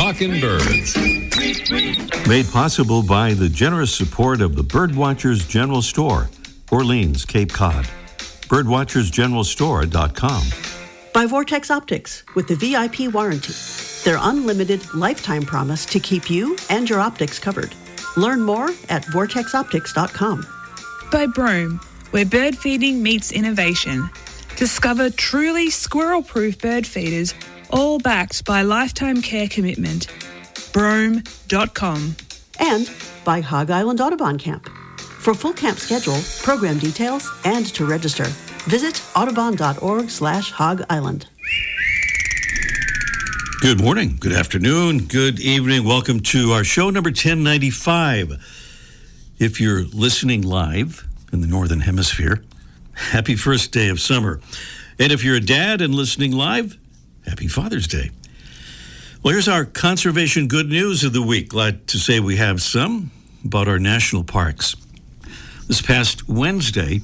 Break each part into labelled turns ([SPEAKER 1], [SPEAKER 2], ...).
[SPEAKER 1] Talking Birds.
[SPEAKER 2] Made possible by the generous support of the Birdwatchers General Store, Orleans, Cape Cod. Birdwatchersgeneralstore.com.
[SPEAKER 3] By Vortex Optics with the VIP warranty. Their unlimited lifetime promise to keep you and your optics covered. Learn more at vortexoptics.com.
[SPEAKER 4] By Broome, where bird feeding meets innovation. Discover truly squirrel-proof bird feeders, all backed by lifetime care commitment. Broome.com.
[SPEAKER 3] And by Hog Island Audubon Camp. For full camp schedule, program details, and to register, visit audubon.org/Hog Island.
[SPEAKER 2] Good morning, good afternoon, good evening. Welcome to our show number 1095. If you're listening live in the Northern Hemisphere, happy first day of summer. And if you're a dad and listening live, happy Father's Day. Well, here's our conservation good news of the week. Glad to say we have some about our national parks. This past Wednesday,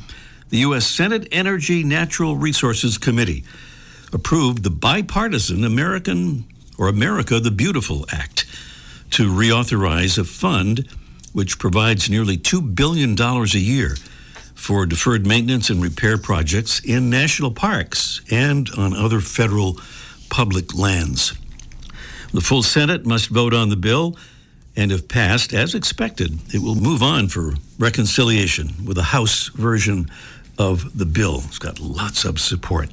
[SPEAKER 2] the U.S. Senate Energy Natural Resources Committee approved the bipartisan America the Beautiful Act to reauthorize a fund which provides nearly $2 billion a year for deferred maintenance and repair projects in national parks and on other federal public lands. The full Senate must vote on the bill, and if passed, as expected, it will move on for reconciliation with a House version of the bill. It's got lots of support.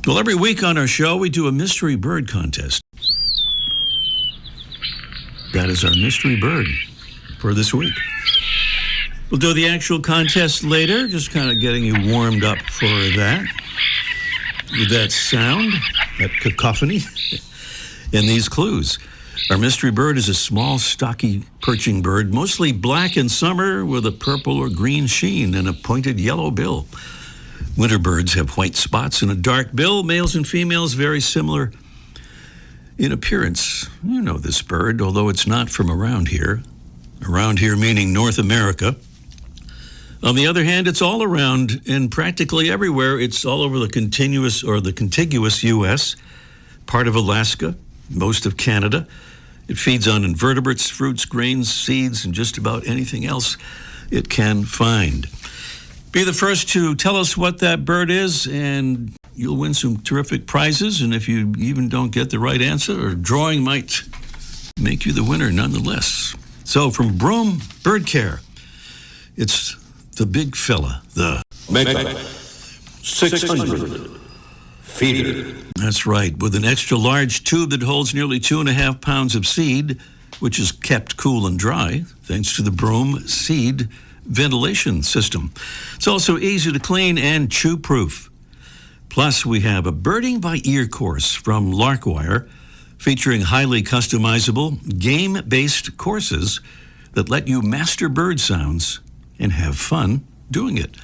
[SPEAKER 2] Well, every week on our show, we do a mystery bird contest. That is our mystery bird for this week. We'll do the actual contest later, just kind of getting you warmed up for that. With that sound, that cacophony, and these clues. Our mystery bird is a small, stocky perching bird, mostly black in summer with a purple or green sheen and a pointed yellow bill. Winter birds have white spots and a dark bill. Males and females very similar in appearance. You know this bird, although it's not from around here. Around here meaning North America. On the other hand, it's all around and practically everywhere. It's all over the contiguous U.S., part of Alaska, most of Canada. It feeds on invertebrates, fruits, grains, seeds, and just about anything else it can find. Be the first to tell us what that bird is, and you'll win some terrific prizes. And if you even don't get the right answer, a drawing might make you the winner nonetheless. So from Broome Bird Care, it's the big fella, the
[SPEAKER 5] Mega 600 feeder.
[SPEAKER 2] That's right, with an extra large tube that holds nearly 2.5 pounds of seed, which is kept cool and dry thanks to the Broome seed ventilation system. It's also easy to clean and chew-proof. Plus, we have a birding by ear course from Larkwire featuring highly customizable, game-based courses that let you master bird sounds and have fun doing it.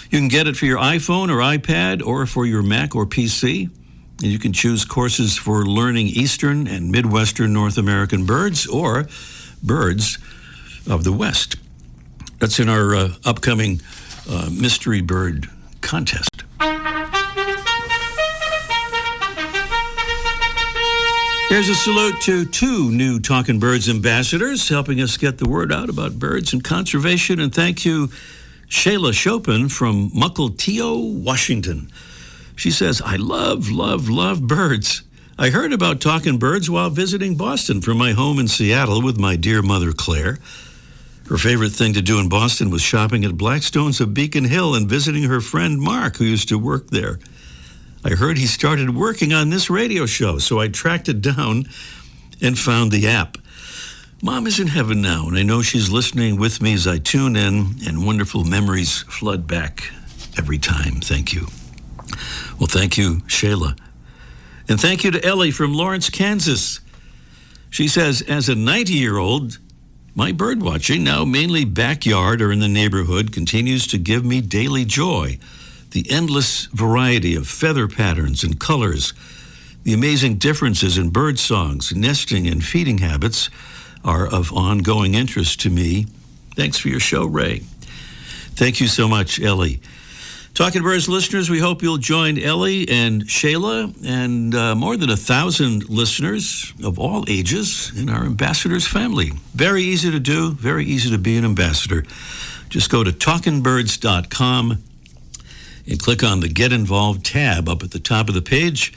[SPEAKER 2] You can get it for your iPhone or iPad or for your Mac or PC. And you can choose courses for learning Eastern and Midwestern North American birds or birds of the West. That's in our upcoming mystery bird contest. Here's a salute to 2 new Talking Birds ambassadors helping us get the word out about birds and conservation. And thank you, Shayla Chopin from Mukilteo, Washington. She says, I love birds. I heard about Talking Birds while visiting Boston from my home in Seattle with my dear mother, Claire. Her favorite thing to do in Boston was shopping at Blackstone's of Beacon Hill and visiting her friend Mark, who used to work there. I heard he started working on this radio show, so I tracked it down and found the app. Mom is in heaven now, and I know she's listening with me as I tune in, and wonderful memories flood back every time. Thank you. Well, thank you, Shayla. And thank you to Ellie from Lawrence, Kansas. She says, as a 90-year-old, my bird watching, now mainly backyard or in the neighborhood, continues to give me daily joy. The endless variety of feather patterns and colors, the amazing differences in bird songs, nesting, and feeding habits are of ongoing interest to me. Thanks for your show, Ray. Thank you so much, Ellie. Talking Birds listeners, we hope you'll join Ellie and Shayla and more than 1,000 listeners of all ages in our ambassadors family. Very easy to do, very easy to be an ambassador. Just go to talkingbirds.com and click on the Get Involved tab up at the top of the page.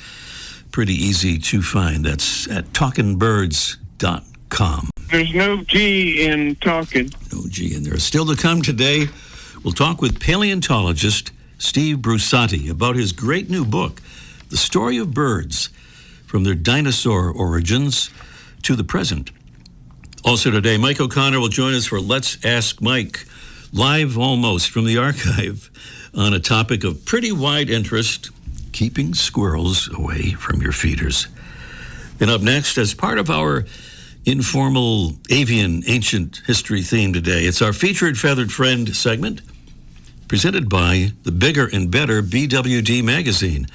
[SPEAKER 2] Pretty easy to find. That's at talkingbirds.com.
[SPEAKER 1] There's no G in talking.
[SPEAKER 2] No G in there. Still to come today, we'll talk with paleontologist Steve Brusatte about his great new book, The Story of Birds, from their dinosaur origins to the present. Also today, Mike O'Connor will join us for Let's Ask Mike, live almost from the archive on a topic of pretty wide interest, keeping squirrels away from your feeders. And up next, as part of our informal avian ancient history theme today, it's our featured feathered friend segment, presented by the Bigger and Better BWD magazine,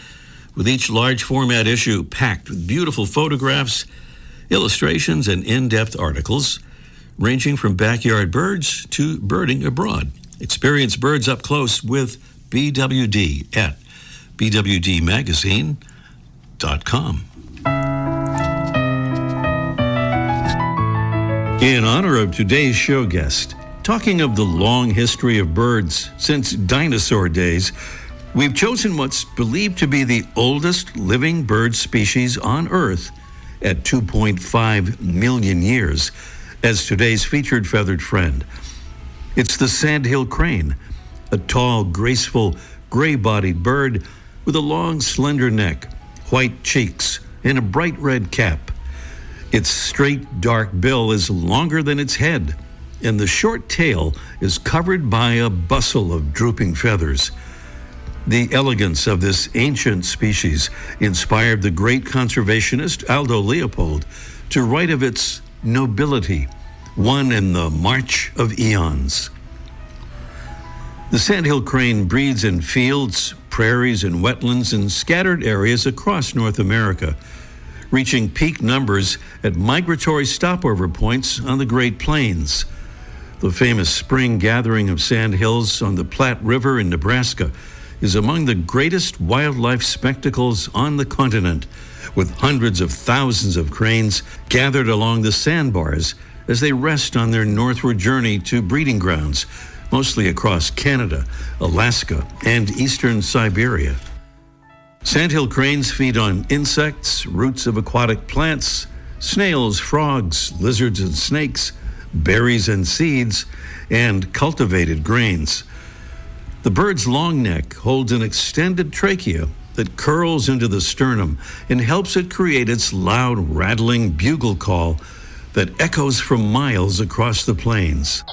[SPEAKER 2] with each large format issue packed with beautiful photographs, illustrations, and in-depth articles, ranging from backyard birds to birding abroad. Experience birds up close with BWD at bwdmagazine.com. In honor of today's show guest, talking of the long history of birds since dinosaur days, we've chosen what's believed to be the oldest living bird species on Earth at 2.5 million years as today's featured feathered friend. It's the sandhill crane, a tall, graceful, gray-bodied bird with a long, slender neck, white cheeks, and a bright red cap. Its straight, dark bill is longer than its head, and the short tail is covered by a bustle of drooping feathers. The elegance of this ancient species inspired the great conservationist Aldo Leopold to write of its nobility, one in the march of eons. The sandhill crane breeds in fields, prairies, and wetlands in scattered areas across North America, reaching peak numbers at migratory stopover points on the Great Plains. The famous spring gathering of sandhills on the Platte River in Nebraska is among the greatest wildlife spectacles on the continent, with hundreds of thousands of cranes gathered along the sandbars as they rest on their northward journey to breeding grounds, mostly across Canada, Alaska, and eastern Siberia. Sandhill cranes feed on insects, roots of aquatic plants, snails, frogs, lizards, and snakes, berries and seeds, and cultivated grains. The bird's long neck holds an extended trachea that curls into the sternum and helps it create its loud, rattling bugle call that echoes for miles across the plains.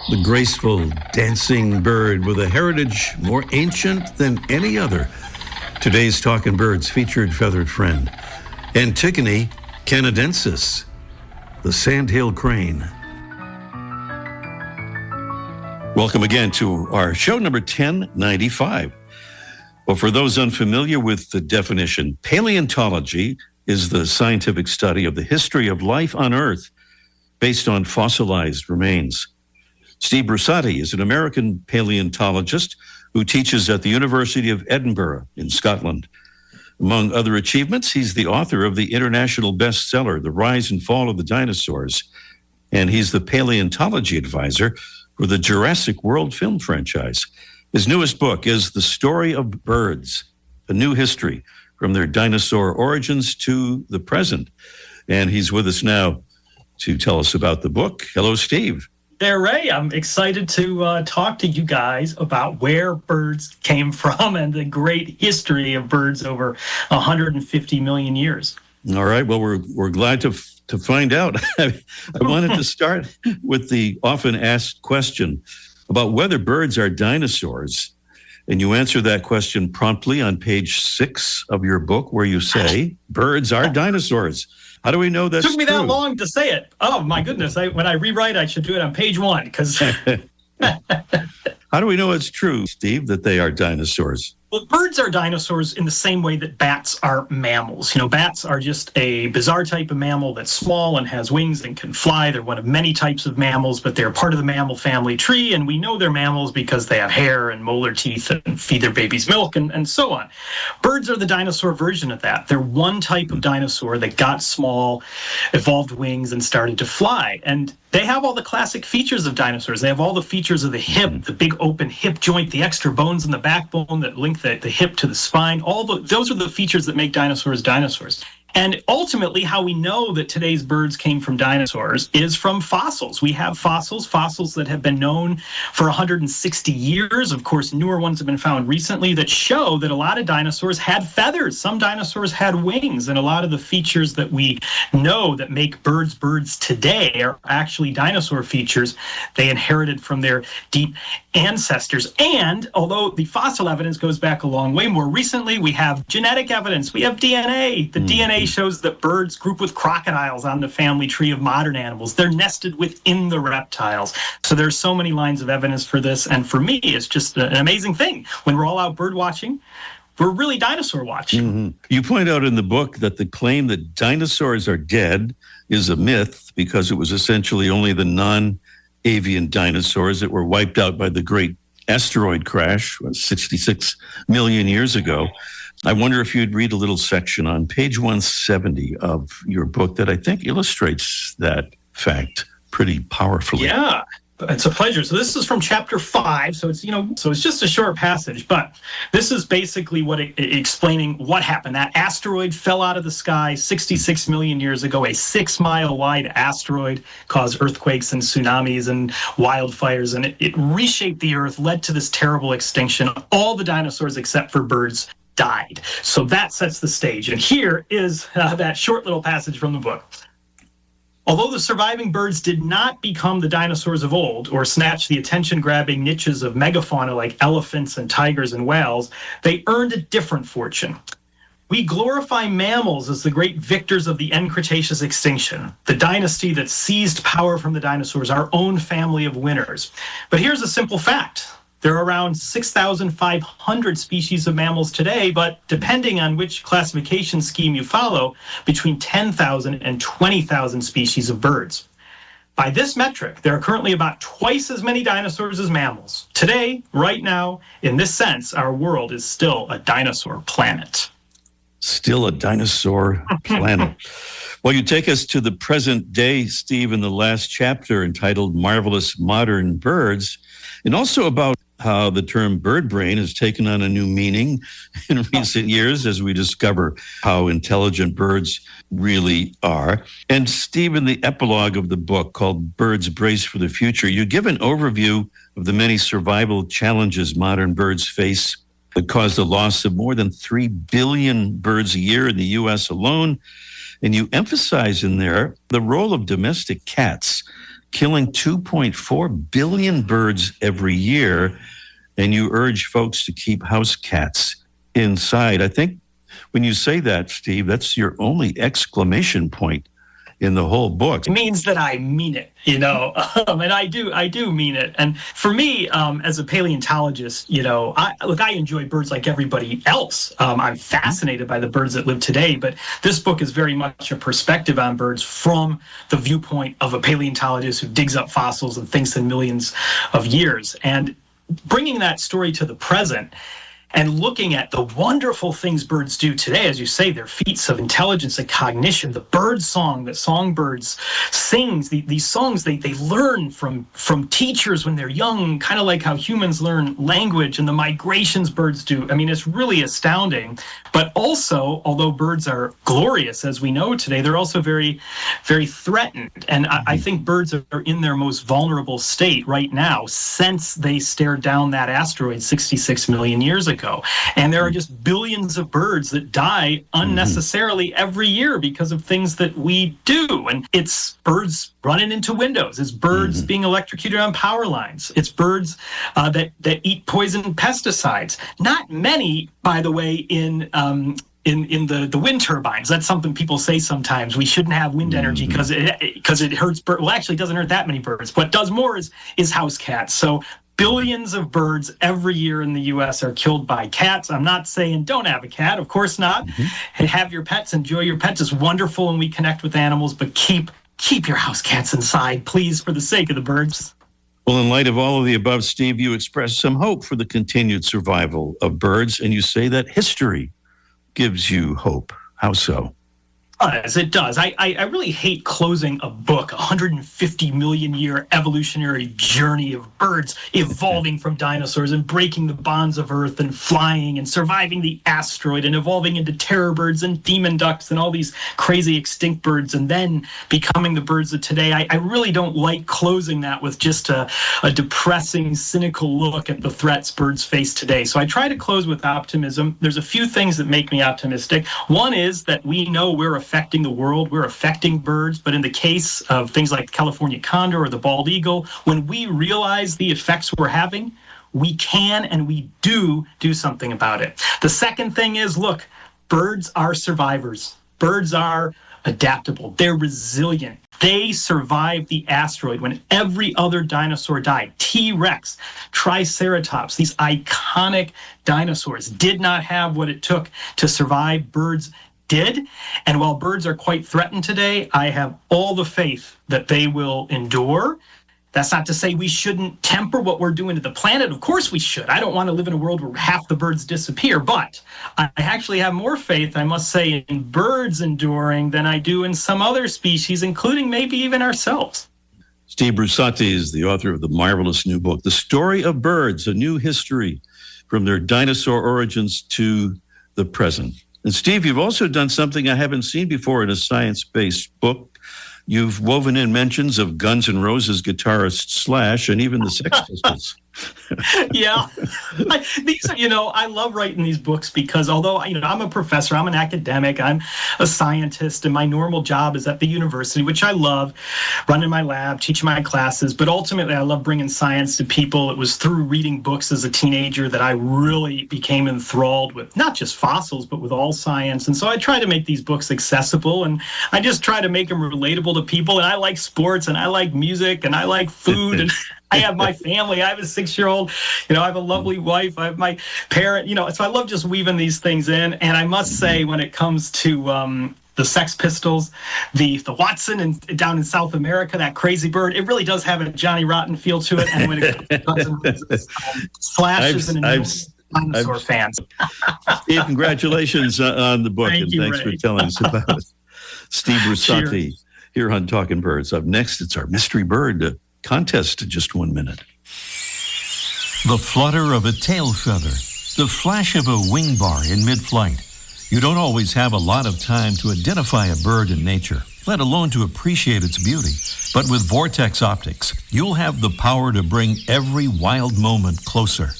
[SPEAKER 2] The graceful, dancing bird with a heritage more ancient than any other. Today's Talking Birds featured feathered friend, Antigone canadensis, the sandhill crane. Welcome again to our show number 1095. Well, for those unfamiliar with the definition, paleontology is the scientific study of the history of life on Earth based on fossilized remains. Steve Brusatte is an American paleontologist who teaches at the University of Edinburgh in Scotland. Among other achievements, he's the author of the international bestseller, The Rise and Fall of the Dinosaurs, and he's the paleontology advisor for the Jurassic World film franchise. His newest book is The Story of Birds, A New History from Their Dinosaur Origins to the Present. And he's with us now to tell us about the book. Hello, Steve.
[SPEAKER 6] There, Ray. I'm excited to talk to you guys about where birds came from and the great history of birds over 150 million years.
[SPEAKER 2] All right. Well, we're glad to find out. I wanted to start with the often asked question about whether birds are dinosaurs. And you answer that question promptly on page 6 of your book, where you say birds are dinosaurs. How do we know that's true?
[SPEAKER 6] It took me that long to say it. Oh, my goodness. When I rewrite, I should do it on page 1. Because
[SPEAKER 2] How do we know it's true, Steve, that they are dinosaurs?
[SPEAKER 6] Well, birds are dinosaurs in the same way that bats are mammals. Bats are just a bizarre type of mammal that's small and has wings and can fly. They're one of many types of mammals, but they're part of the mammal family tree, and we know they're mammals because they have hair and molar teeth and feed their babies milk and so on. Birds are the dinosaur version of that. They're one type of dinosaur that got small, evolved wings, and started to fly. And they have all the classic features of dinosaurs. They have all the features of the hip, the big open hip joint, the extra bones in the backbone that link the hip to the spine. Those are the features that make dinosaurs dinosaurs. And ultimately, how we know that today's birds came from dinosaurs is from fossils. We have fossils that have been known for 160 years. Of course, newer ones have been found recently that show that a lot of dinosaurs had feathers. Some dinosaurs had wings, and a lot of the features that we know that make birds today are actually dinosaur features they inherited from their deep ancestors. And although the fossil evidence goes back a long way, more recently we have genetic evidence. We have DNA. The DNA shows that birds group with crocodiles on the family tree of modern animals. They're nested within the reptiles. So there's so many lines of evidence for this. And for me, it's just an amazing thing. When we're all out bird watching, we're really dinosaur watching.
[SPEAKER 2] Mm-hmm. You point out in the book that the claim that dinosaurs are dead is a myth because it was essentially only the non-avian dinosaurs that were wiped out by the great asteroid crash 66 million years ago. I wonder if you'd read a little section on page 170 of your book that I think illustrates that fact pretty powerfully.
[SPEAKER 6] Yeah, it's a pleasure. So this is from chapter 5. So it's, so it's just a short passage, but this is basically explaining what happened. That asteroid fell out of the sky 66 million years ago. A 6-mile wide asteroid caused earthquakes and tsunamis and wildfires, and it reshaped the earth, led to this terrible extinction. All the dinosaurs except for birds died. So that sets the stage. And here is that short little passage from the book. Although the surviving birds did not become the dinosaurs of old or snatch the attention-grabbing niches of megafauna like elephants and tigers and whales, they earned a different fortune. We glorify mammals as the great victors of the end Cretaceous extinction, the dynasty that seized power from the dinosaurs, our own family of winners. But here's a simple fact. There are around 6,500 species of mammals today, but depending on which classification scheme you follow, between 10,000 and 20,000 species of birds. By this metric, there are currently about twice as many dinosaurs as mammals. Today, right now, in this sense, our world is still a dinosaur planet.
[SPEAKER 2] Still a dinosaur planet. Well, you take us to the present day, Steve, in the last chapter entitled Marvelous Modern Birds, and also about how the term bird brain has taken on a new meaning in recent years as we discover how intelligent birds really are. And Steve, in the epilogue of the book called Birds Brace for the Future, you give an overview of the many survival challenges modern birds face that cause the loss of more than 3 billion birds a year in the U.S. alone. And you emphasize in there the role of domestic cats, killing 2.4 billion birds every year, and you urge folks to keep house cats inside. I think when you say that, Steve, that's your only exclamation point in the whole book.
[SPEAKER 6] It means that I mean it, and I do mean it. And for me, as a paleontologist, I enjoy birds like everybody else. I'm fascinated by the birds that live today, but this book is very much a perspective on birds from the viewpoint of a paleontologist who digs up fossils and thinks in millions of years. And bringing that story to the present and looking at the wonderful things birds do today, as you say, their feats of intelligence and cognition, the bird song that songbirds sings, these songs they learn from teachers when they're young, kind of like how humans learn language, and the migrations birds do. I mean, it's really astounding. But also, although birds are glorious, as we know today, they're also very, very threatened. And I think birds are in their most vulnerable state right now since they stared down that asteroid 66 million years ago. And there are just billions of birds that die unnecessarily every year because of things that we do. And it's birds running into windows. It's birds being electrocuted on power lines. It's birds that eat poison pesticides. Not many, by the way, in the wind turbines. That's something people say sometimes. We shouldn't have wind energy because it hurts birds. Well, actually, it doesn't hurt that many birds. What does more is house cats. So billions of birds every year in the U.S. are killed by cats. I'm not saying don't have a cat. Of course not. Mm-hmm. Have your pets. Enjoy your pets. It's wonderful when we connect with animals, but keep your house cats inside, please, for the sake of the birds.
[SPEAKER 2] Well, in light of all of the above, Steve, you expressed some hope for the continued survival of birds, and you say that history gives you hope. How so?
[SPEAKER 6] It does. I really hate closing a book, 150 million year evolutionary journey of birds evolving from dinosaurs and breaking the bonds of Earth and flying and surviving the asteroid and evolving into terror birds and demon ducks and all these crazy extinct birds and then becoming the birds of today. I really don't like closing that with just a depressing, cynical look at the threats birds face today. So I try to close with optimism. There's a few things that make me optimistic. One is that we know we're affecting the world, we're affecting birds, but in the case of things like the California condor or the bald eagle, when we realize the effects we're having, we can and we do something about it. The second thing is, look, birds are survivors. Birds are adaptable. They're resilient. They survived the asteroid when every other dinosaur died. T-Rex, Triceratops, these iconic dinosaurs did not have what it took to survive. Birds did. And while birds are quite threatened today, I have all the faith that they will endure. That's not to say we shouldn't temper what we're doing to the planet. Of course we should. I don't want to live in a world where half the birds disappear, but I actually have more faith, I must say, in birds enduring than I do in some other species, including maybe even ourselves.
[SPEAKER 2] Steve Brusatte is the author of the marvelous new book, The Story of Birds, A New History from Their Dinosaur Origins to the Present. And Steve, you've also done something I haven't seen before in a science-based book. You've woven in mentions of Guns N' Roses guitarist Slash and even the Sex Pistols.
[SPEAKER 6] Yeah. I love writing these books because although, I'm a professor, I'm an academic, I'm a scientist, and my normal job is at the university, which I love, running my lab, teaching my classes, but ultimately I love bringing science to people. It was through reading books as a teenager that I really became enthralled with not just fossils, but with all science. And so I try to make these books accessible, and I just try to make them relatable to people. And I like sports, and I like music, and I like food, and I have my family. I have a 6-year-old. I have a lovely wife. I have my parent. So I love just weaving these things in. And I must say, when it comes to the Sex Pistols, the Watson and down in South America, that crazy bird, it really does have a Johnny Rotten feel to it. And when it comes to Guns N' Roses, Slash is an enormous dinosaur fan.
[SPEAKER 2] Steve, congratulations on the book,
[SPEAKER 6] Thank you,
[SPEAKER 2] thanks
[SPEAKER 6] Ray.
[SPEAKER 2] for telling us about it. Steve Brusatte
[SPEAKER 6] Cheers.
[SPEAKER 2] Here on Talking Birds. Up next, it's our mystery bird contest in just 1 minute.
[SPEAKER 5] The flutter of a tail feather, the flash of a wing bar in mid-flight. You don't always have a lot of time to identify a bird in nature, let alone to appreciate its beauty. But with Vortex Optics, you'll have the power to bring every wild moment closer.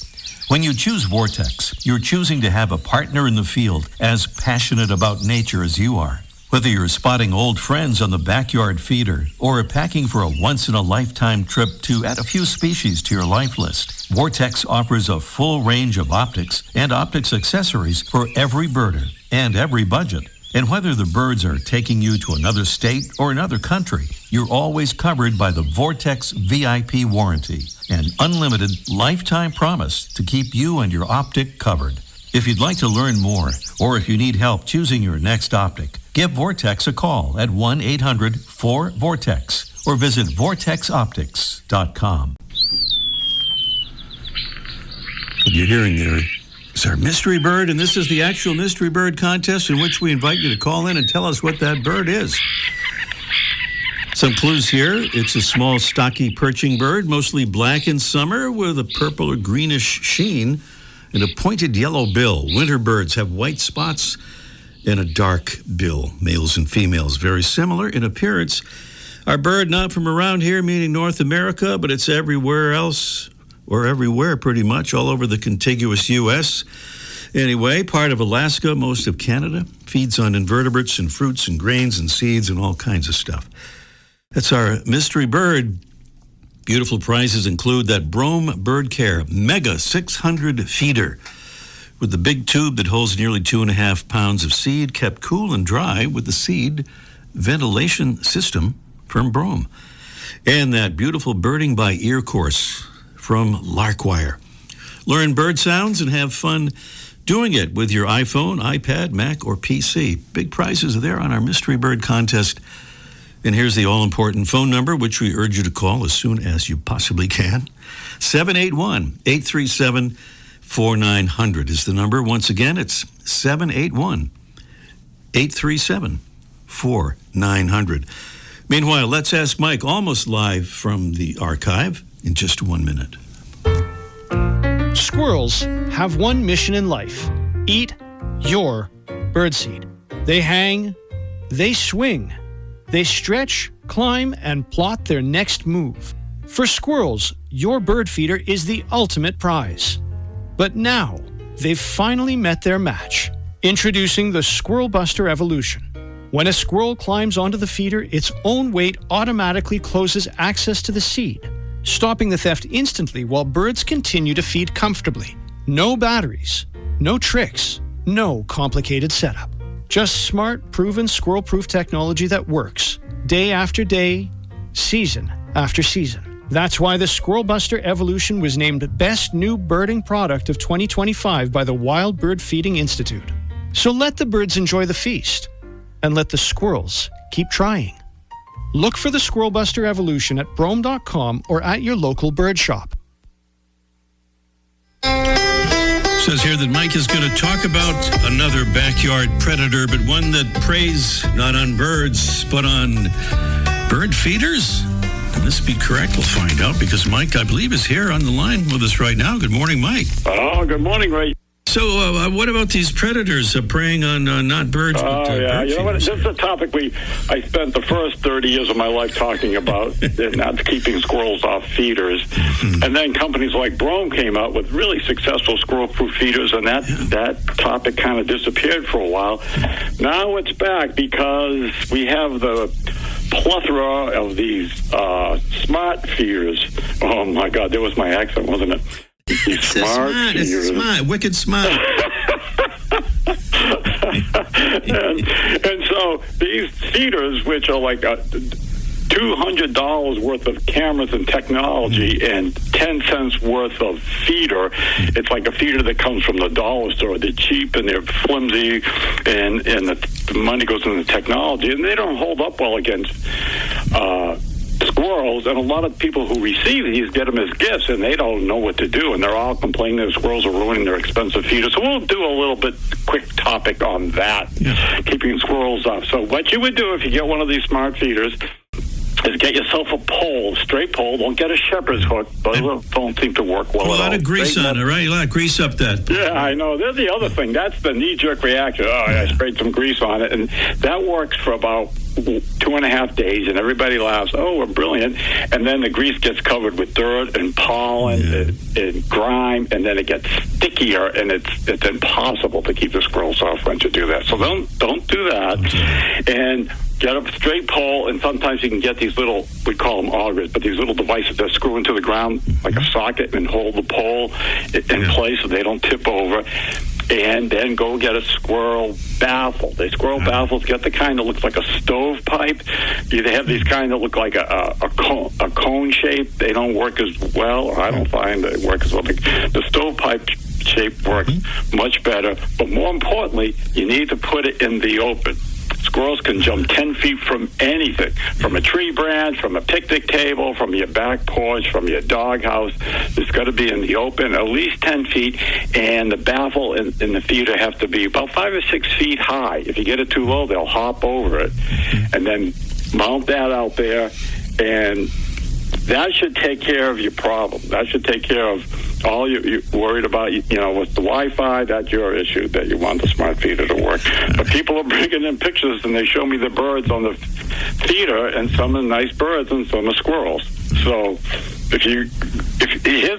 [SPEAKER 5] When you choose Vortex, you're choosing to have a partner in the field as passionate about nature as you are. Whether you're spotting old friends on the backyard feeder or packing for a once-in-a-lifetime trip to add a few species to your life list, Vortex offers a full range of optics and optics accessories for every birder and every budget. And whether the birds are taking you to another state or another country, you're always covered by the Vortex VIP warranty, an unlimited lifetime promise to keep you and your optic covered. If you'd like to learn more, or if you need help choosing your next optic, give Vortex a call at 1-800-4VORTEX or visit vortexoptics.com.
[SPEAKER 2] What you're hearing there is our mystery bird, and this is the actual mystery bird contest in which we invite you to call in and tell us what that bird is. Some clues here. It's a small, stocky perching bird, mostly black in summer with a purple or greenish sheen and a pointed yellow bill. Winter birds have white spots and a dark bill. Males and females very similar in appearance. Our bird not from around here, meaning North America, but it's everywhere else, or everywhere pretty much, all over the contiguous U.S. Anyway, part of Alaska, most of Canada, feeds on invertebrates and fruits and grains and seeds and all kinds of stuff. That's our mystery bird. Beautiful prizes include that Brome Bird Care Mega 600 feeder with the big tube that holds nearly 2.5 pounds of seed, kept cool and dry with the seed ventilation system from Brome. And that beautiful birding by ear course from Larkwire. Learn bird sounds and have fun doing it with your iPhone, iPad, Mac, or PC. Big prizes are there on our Mystery Bird contest. And here's the all-important phone number, which we urge you to call as soon as you possibly can. 781-837-4900 is the number. Once again, it's 781-837-4900. Meanwhile, let's ask Mike, almost live from the archive, in just 1 minute.
[SPEAKER 7] Squirrels have one mission in life: eat your birdseed. They hang, they swing, they stretch, climb, and plot their next move. For squirrels, your bird feeder is the ultimate prize. But now, they've finally met their match. Introducing the Squirrel Buster Evolution. When a squirrel climbs onto the feeder, its own weight automatically closes access to the seed, stopping the theft instantly while birds continue to feed comfortably. No batteries, no tricks, no complicated setup. Just smart, proven squirrel-proof technology that works day after day, season after season. That's why the Squirrel Buster Evolution was named Best New Birding Product of 2025 by the Wild Bird Feeding Institute. So let the birds enjoy the feast, and let the squirrels keep trying. Look for the Squirrel Buster Evolution at brome.com or at your local bird shop.
[SPEAKER 2] Says here that Mike is going to talk about another backyard predator, but one that preys not on birds, but on bird feeders. Can this be correct? We'll find out, because Mike, I believe, is here on the line with us right now. Good morning, Mike.
[SPEAKER 1] Oh, good morning, Ray.
[SPEAKER 2] So what about these predators preying on not birds, but bird
[SPEAKER 1] you know what?
[SPEAKER 2] feeders?
[SPEAKER 1] This is a topic I spent the first 30 years of my life talking about, and that's keeping squirrels off feeders. And then companies like Brome came out with really successful squirrel-proof feeders, and that topic kind of disappeared for a while. Now it's back because we have the plethora of these smart feeders. Oh, my God, there was my accent, wasn't it?
[SPEAKER 2] It's smart, wicked smart.
[SPEAKER 1] and so these feeders, which are like $200 worth of cameras and technology and 10 cents worth of feeder. It's like a feeder that comes from the dollar store. They're cheap and they're flimsy, and the money goes into the technology, and they don't hold up well against squirrels. And a lot of people who receive these get them as gifts, and they don't know what to do, and they're all complaining that squirrels are ruining their expensive feeders. So we'll do a little bit quick topic on that, keeping squirrels off. So what you would do if you get one of these smart feeders is get yourself a pole, straight pole. Don't get a shepherd's hook. Those don't seem to work well at all.
[SPEAKER 2] A lot of grease on it, right? A lot of grease up that.
[SPEAKER 1] Yeah, I know. There's the other thing. That's the knee-jerk reaction. Oh, I sprayed some grease on it. And that works for about 2.5 days, and everybody laughs. Oh, we're brilliant. And then the grease gets covered with dirt and pollen and grime, and then it gets stickier, and it's impossible to keep the squirrels off once you do that. So don't do that. And get a straight pole, and sometimes you can get these little, we call them augers, but these little devices that screw into the ground like a socket and hold the pole in place so they don't tip over. And then go get a squirrel baffle. The squirrel baffles, get the kind that looks like a stovepipe. They have these kind that look like a cone shape. They don't work as well, or I don't find they work as well. The stovepipe shape works much better. But more importantly, you need to put it in the open. Squirrels can jump 10 feet from anything, from a tree branch, from a picnic table, from your back porch, from your doghouse. It's got to be in the open, at least 10 feet, and the baffle in the feeder have to be about 5 or 6 feet high. If you get it too low, they'll hop over it. And then mount that out there, and that should take care of your problem. That should take care of all you're worried about, with the Wi-Fi. That's your issue, that you want the smart feeder to work. But people are bringing in pictures, and they show me the birds on the feeder, and some are nice birds and some are squirrels. So here's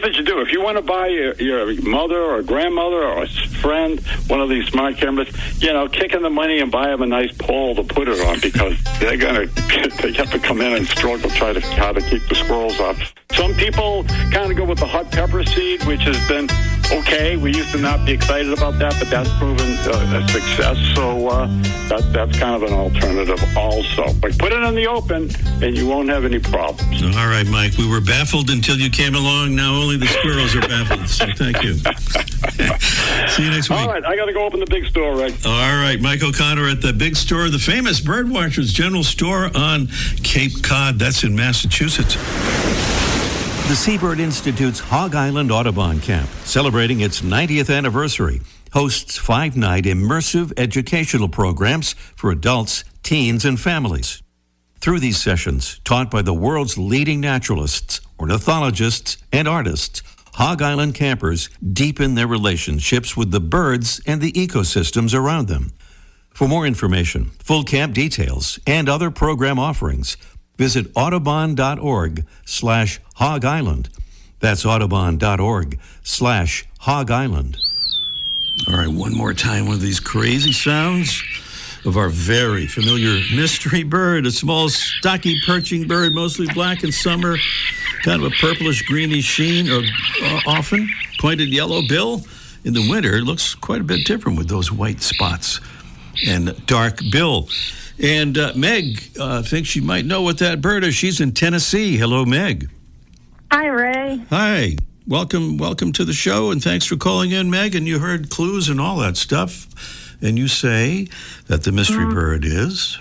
[SPEAKER 1] what you do. If you want to buy your mother or grandmother or a friend one of these smart cameras, kick in the money and buy them a nice pole to put it on, because they have to come in and struggle how to keep the squirrels off. Some people kind of go with the hot pepper seed, which has been okay. We used to not be excited about that, but that's proven a success. So that's kind of an alternative also. But put it in the open, and you won't have any problems.
[SPEAKER 2] All right, Mike. We were baffled until you came along. Now only the squirrels are baffled. So thank you. See you next week.
[SPEAKER 1] All right, I got to go open the big store, Rick.
[SPEAKER 2] All right, Mike O'Connor at the big store, the famous Birdwatchers General Store on Cape Cod. That's in Massachusetts. The Seabird Institute's Hog Island Audubon Camp, celebrating its 90th anniversary, hosts 5-night immersive educational programs for adults, teens, and families. Through these sessions, taught by the world's leading naturalists, ornithologists, and artists, Hog Island campers deepen their relationships with the birds and the ecosystems around them. For more information, full camp details, and other program offerings, visit audubon.org/Hog Island. That's audubon.org/Hog Island. All right, one more time with these crazy sounds of our very familiar mystery bird, a small, stocky perching bird, mostly black in summer, kind of a purplish, greenish sheen, or often pointed yellow bill. In the winter, it looks quite a bit different with those white spots and dark bill. And Meg thinks she might know what that bird is. She's in Tennessee. Hello, Meg.
[SPEAKER 8] Hi, Ray.
[SPEAKER 2] Hi. Welcome to the show, and thanks for calling in, Meg. And you heard clues and all that stuff. And you say that the mystery bird is?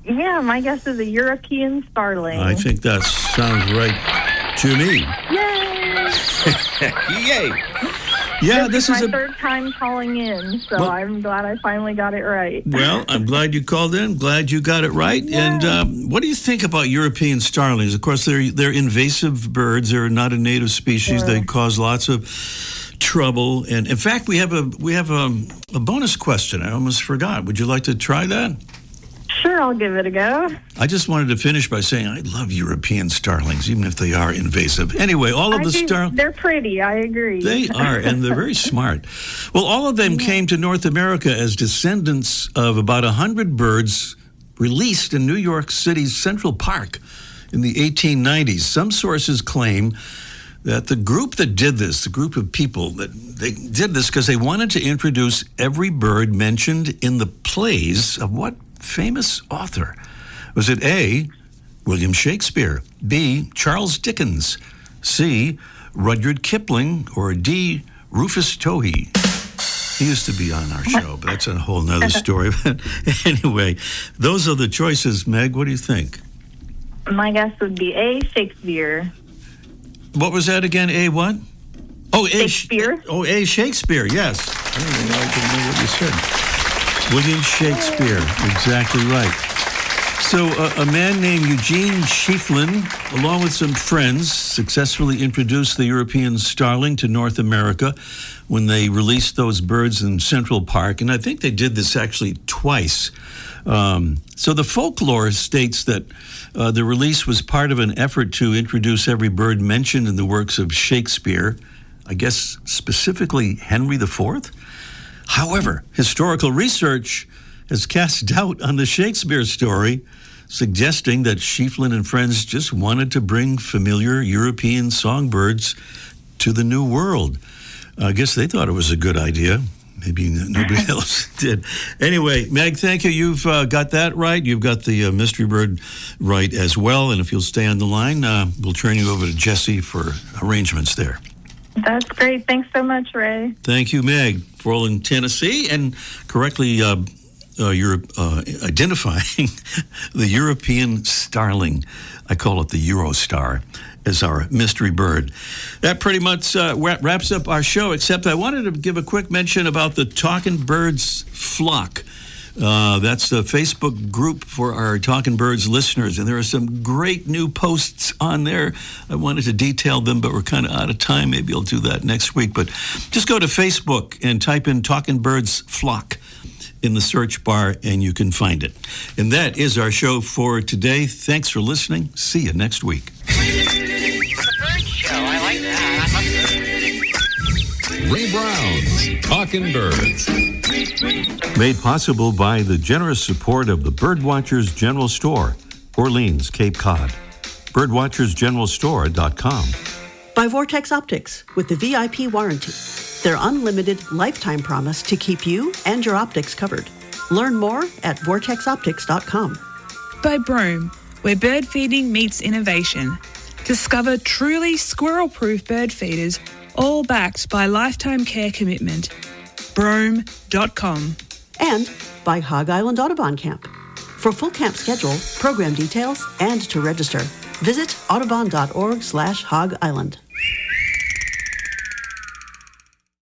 [SPEAKER 8] Yeah, my guess is a European starling.
[SPEAKER 2] I think that sounds right to me.
[SPEAKER 8] Yay!
[SPEAKER 2] Yay! Yeah, this is
[SPEAKER 8] my third time calling in, so well, I'm glad I finally got it right.
[SPEAKER 2] Well, I'm glad you called in. Glad you got it right. Yeah. And what do you think about European starlings? Of course, they're invasive birds. They're not a native species. Sure. They cause lots of trouble. And in fact, we have a bonus question. I almost forgot. Would you like to try that?
[SPEAKER 8] Sure, I'll give it a go.
[SPEAKER 2] I just wanted to finish by saying I love European starlings, even if they are invasive. Anyway, all of the starlings...
[SPEAKER 8] They're pretty, I agree.
[SPEAKER 2] They are, and they're very smart. Well, all of them came to North America as descendants of about 100 birds released in New York City's Central Park in the 1890s. Some sources claim that the group that did this, the group of people, that they did this because they wanted to introduce every bird mentioned in the plays of what famous author? Was it A, William Shakespeare, B, Charles Dickens, C, Rudyard Kipling, or D, Rufus Towhee? He used to be on our show, but that's a whole nother story. But anyway, those are the choices. Meg, what do you think?
[SPEAKER 8] My guess would be A, Shakespeare.
[SPEAKER 2] What was that again? A what? Oh,
[SPEAKER 8] Shakespeare.
[SPEAKER 2] A Shakespeare, yes. I don't even know I didn't know what you said. William Shakespeare, exactly right. So a man named Eugene Schieffelin, along with some friends, successfully introduced the European starling to North America when they released those birds in Central Park. And I think they did this actually twice. So the folklore states that the release was part of an effort to introduce every bird mentioned in the works of Shakespeare, I guess specifically Henry IV. However, historical research has cast doubt on the Shakespeare story, suggesting that Schieffelin and friends just wanted to bring familiar European songbirds to the New World. I guess they thought it was a good idea. Maybe nobody else did. Anyway, Meg, thank you. You've got that right. You've got the mystery bird right as well. And if you'll stay on the line, we'll turn you over to Jesse for arrangements there.
[SPEAKER 8] That's great. Thanks so much, Ray.
[SPEAKER 2] Thank you, Meg, for all in Tennessee and correctly you're identifying the European starling. I call it the Eurostar as our mystery bird. That pretty much wraps up our show, except I wanted to give a quick mention about the Talking Birds flock. That's the Facebook group for our Talking Birds listeners, and there are some great new posts on there. I wanted to detail them, but we're kind of out of time. Maybe I'll do that next week. But just go to Facebook and type in Talking Birds flock in the search bar, and you can find it. And that is our show for today. Thanks for listening. See you next week.
[SPEAKER 9] The bird show. I like that.
[SPEAKER 10] Ray Brown's Talking Birds.
[SPEAKER 2] Made possible by the generous support of the Birdwatchers General Store, Orleans, Cape Cod. Birdwatchersgeneralstore.com.
[SPEAKER 3] By Vortex Optics with the VIP warranty. their unlimited lifetime promise to keep you and your optics covered. Learn more at vortexoptics.com.
[SPEAKER 4] By Broome, where bird feeding meets innovation. Discover truly squirrel-proof bird feeders, all backed by lifetime care commitment. Broome.com.
[SPEAKER 3] And by Hog Island Audubon Camp. For full camp schedule, program details, and to register, visit audubon.org/Hog Island.